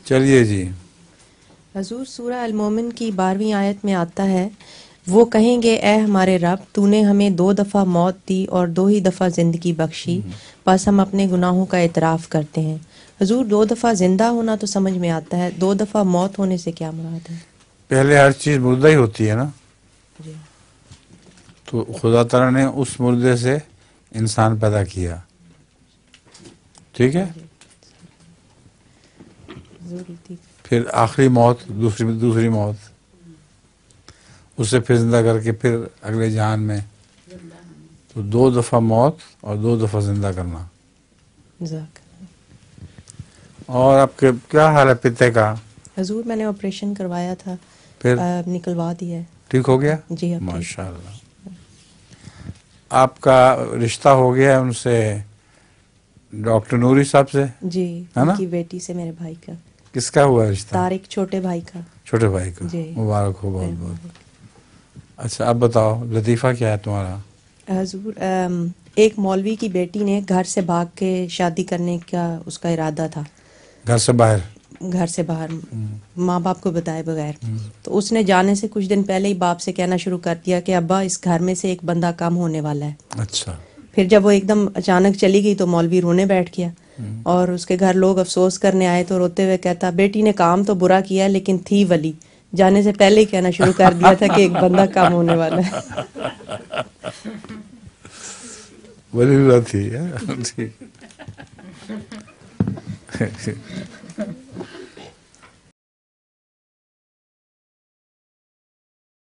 چلیے جی. حضور سورہ المومن کی 12ویں آیت میں آتا ہے وہ کہیں گے اے ہمارے رب تو نے ہمیں 2 دفعہ موت دی اور 2 ہی دفعہ زندگی بخشی بس ہم اپنے گناہوں کا اعتراف کرتے ہیں. حضور 2 دفعہ زندہ ہونا تو سمجھ میں آتا ہے، 2 دفعہ موت ہونے سے کیا مراد ہے؟ پہلے ہر چیز مردہ ہی ہوتی ہے نا، جی. تو خدا تعالیٰ نے اس مردے سے انسان پیدا کیا، ٹھیک ہے. جی ضروری تھی. پھر آخری موت دوسری موت، اسے پھر زندہ کر کے پھر اگلے جہان میں، تو 2 دفعہ موت اور 2 دفعہ زندہ کرنا. جزاک. اور آپ کے کیا حال ہے پتے کا؟ حضور میں نے آپریشن کروایا تھا، پھر نکلوا دیا ہے. ٹھیک ہو گیا؟ جی اب ٹھیک. ماشاء اللہ. آپ کا رشتہ ہو گیا ہے ان سے، ڈاکٹر نوری صاحب سے؟ جی ان کی بیٹی سے میرے بھائی کا. کس کا ہوا رشتہ؟ طارق چھوٹے بھائی کا. چھوٹے بھائی کا. جی مبارک ہو بہت بہت. اچھا اب بتاؤ لطیفہ کیا ہے تمہارا؟ حضور ایک مولوی کی بیٹی نے گھر سے بھاگ کے شادی کرنے کا اس کا ارادہ تھا، گھر سے باہر؟ گھر سے باہر ماں باپ کو بتائے بغیر. تو اس نے جانے سے کچھ دن پہلے ہی باپ سے کہنا شروع کر دیا کہ ابا اس گھر میں سے ایک بندہ کم ہونے والا ہے. اچھا. پھر جب وہ ایک دم اچانک چلی گئی تو مولوی رونے بیٹھ گیا، اور اس کے گھر لوگ افسوس کرنے آئے تو روتے ہوئے کہتا بیٹی نے کام تو برا کیا لیکن تھی ولی، جانے سے پہلے ہی کہنا شروع کر دیا تھا کہ ایک بندہ کم ہونے والا ہے. ولی تھی.